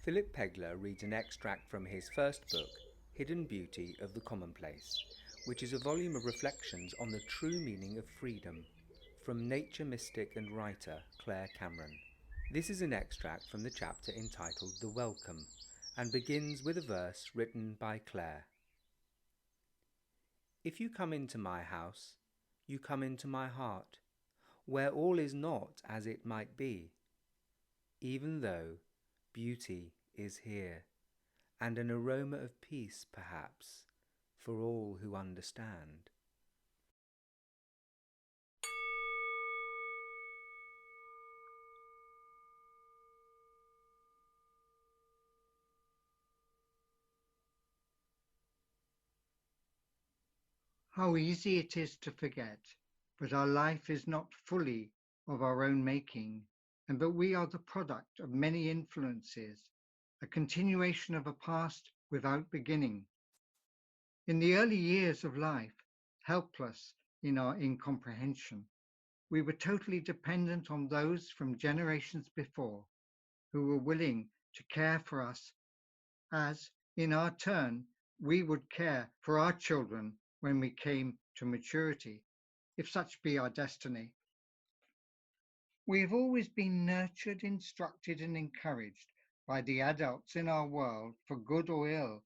Philip Pegler reads an extract from his first book, Hidden Beauty of the Commonplace, which is a volume of reflections on the true meaning of freedom, from nature mystic and writer Clare Cameron. This is an extract from the chapter entitled The Welcome, and begins with a verse written by Clare. If you come into my house, you come into my heart, where all is not as it might be, even though beauty is here, and an aroma of peace, perhaps, for all who understand. How easy it is to forget, but our life is not fully of our own making, and that we are the product of many influences, a continuation of a past without beginning. In the early years of life, helpless in our incomprehension, we were totally dependent on those from generations before who were willing to care for us as, in our turn, we would care for our children when we came to maturity, if such be our destiny. We have always been nurtured, instructed, and encouraged by the adults in our world for good or ill,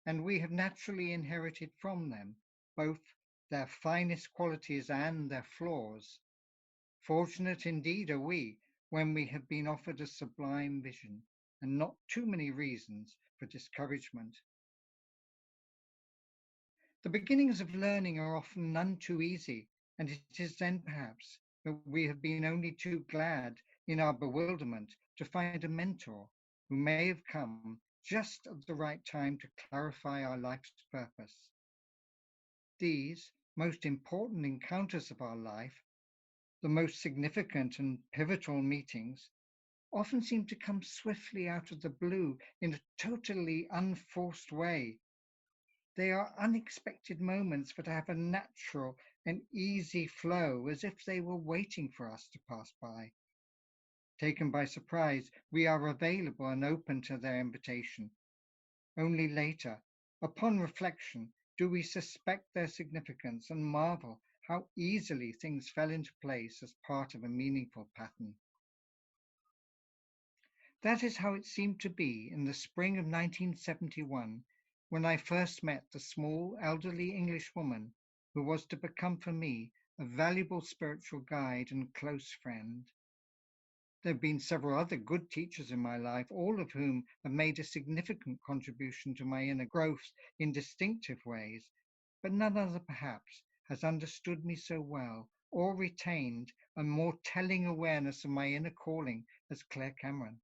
and we have naturally inherited from them both their finest qualities and their flaws. Fortunate indeed are we when we have been offered a sublime vision and not too many reasons for discouragement. The beginnings of learning are often none too easy, and it is then perhaps that we have been only too glad in our bewilderment to find a mentor who may have come just at the right time to clarify our life's purpose. These most important encounters of our life, the most significant and pivotal meetings, often seem to come swiftly out of the blue in a totally unforced way. They are unexpected moments that have a natural and easy flow as if they were waiting for us to pass by. Taken by surprise, we are available and open to their invitation. Only later, upon reflection, do we suspect their significance and marvel how easily things fell into place as part of a meaningful pattern. That is how it seemed to be in the spring of 1971 when I first met the small, elderly English woman who was to become for me a valuable spiritual guide and close friend. There have been several other good teachers in my life, all of whom have made a significant contribution to my inner growth in distinctive ways, but none other perhaps has understood me so well or retained a more telling awareness of my inner calling as Clare Cameron.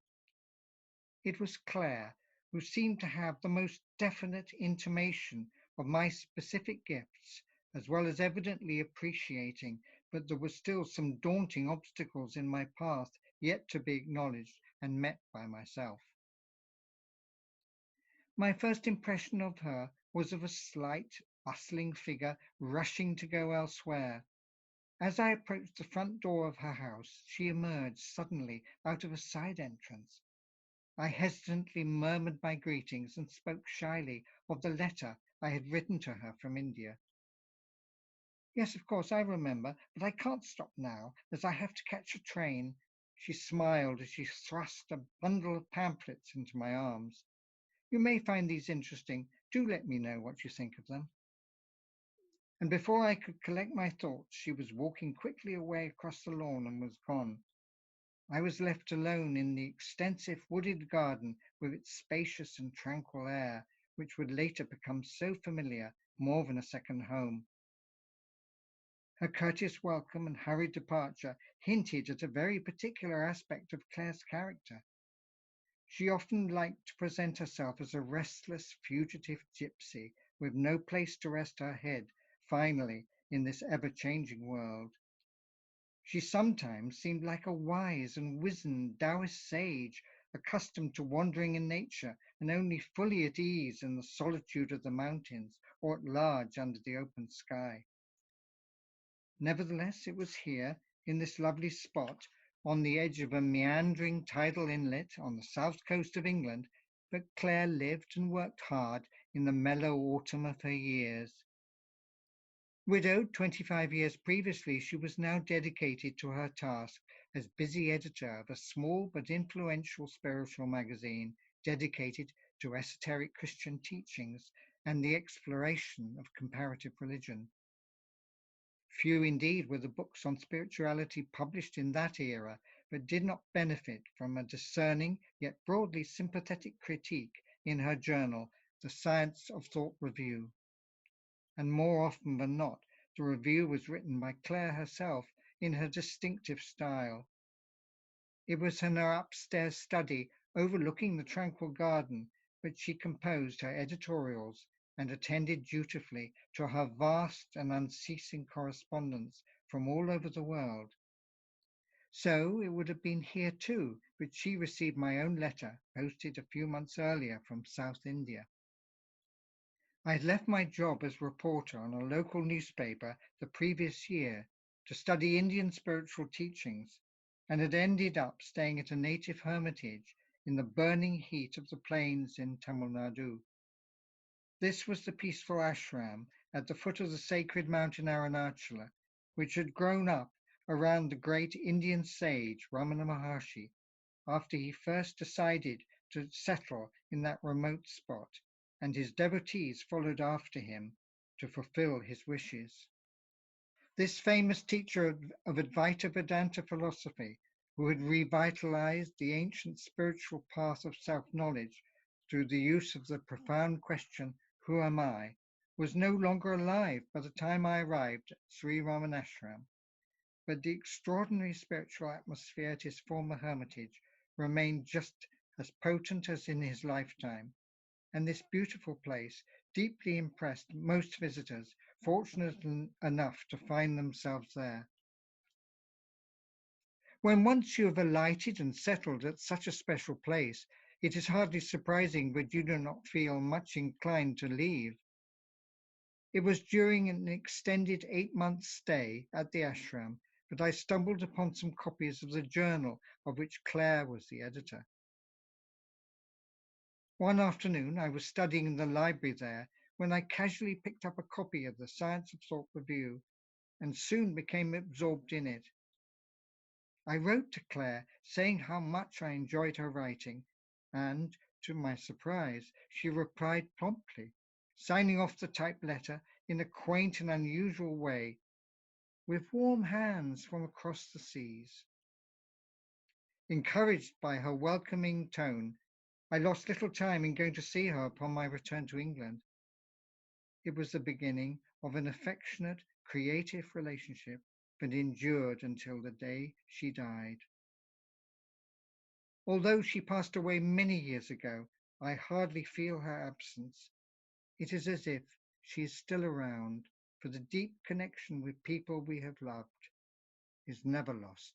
It was Clare who seemed to have the most definite intimation of my specific gifts, as well as evidently appreciating that there were still some daunting obstacles in my path yet to be acknowledged and met by myself. My first impression of her was of a slight, bustling figure rushing to go elsewhere. As I approached the front door of her house, she emerged suddenly out of a side entrance. I hesitantly murmured my greetings and spoke shyly of the letter I had written to her from India. Yes, of course, I remember, but I can't stop now, as I have to catch a train. She smiled as she thrust a bundle of pamphlets into my arms. You may find these interesting. Do let me know what you think of them. And before I could collect my thoughts, she was walking quickly away across the lawn and was gone. I was left alone in the extensive wooded garden with its spacious and tranquil air, which would later become so familiar, more than a second home. Her courteous welcome and hurried departure hinted at a very particular aspect of Claire's character. She often liked to present herself as a restless, fugitive gypsy with no place to rest her head, finally, in this ever-changing world. She sometimes seemed like a wise and wizened Taoist sage, accustomed to wandering in nature and only fully at ease in the solitude of the mountains or at large under the open sky. Nevertheless, it was here, in this lovely spot, on the edge of a meandering tidal inlet on the south coast of England, but Clare lived and worked hard in the mellow autumn of her years. Widowed 25 years previously, she was now dedicated to her task as busy editor of a small but influential spiritual magazine dedicated to esoteric Christian teachings and the exploration of comparative religion. Few indeed were the books on spirituality published in that era, but did not benefit from a discerning yet broadly sympathetic critique in her journal, The Science of Thought Review. And more often than not, the review was written by Clare herself in her distinctive style. It was in her upstairs study overlooking the tranquil garden that she composed her editorials and attended dutifully to her vast and unceasing correspondence from all over the world. So it would have been here too that she received my own letter posted a few months earlier from South India. I had left my job as reporter on a local newspaper the previous year to study Indian spiritual teachings and had ended up staying at a native hermitage in the burning heat of the plains in Tamil Nadu. This was the peaceful ashram at the foot of the sacred mountain Arunachala, which had grown up around the great Indian sage Ramana Maharshi after he first decided to settle in that remote spot, and his devotees followed after him to fulfill his wishes. This famous teacher of Advaita Vedanta philosophy, who had revitalized the ancient spiritual path of self-knowledge through the use of the profound question, who am I, was no longer alive by the time I arrived at Sri Ramanashram, but the extraordinary spiritual atmosphere at his former hermitage remained just as potent as in his lifetime, and this beautiful place deeply impressed most visitors fortunate enough to find themselves there. When once you have alighted and settled at such a special place, it is hardly surprising that you do not feel much inclined to leave. It was during an extended 8-month stay at the ashram that I stumbled upon some copies of the journal of which Clare was the editor. One afternoon I was studying in the library there when I casually picked up a copy of the Science of Thought Review and soon became absorbed in it. I wrote to Clare saying how much I enjoyed her writing, and, to my surprise, she replied promptly, signing off the typed letter in a quaint and unusual way, with warm hands from across the seas. Encouraged by her welcoming tone, I lost little time in going to see her upon my return to England. It was the beginning of an affectionate, creative relationship that endured until the day she died. Although she passed away many years ago, I hardly feel her absence. It is as if she is still around, for the deep connection with people we have loved is never lost.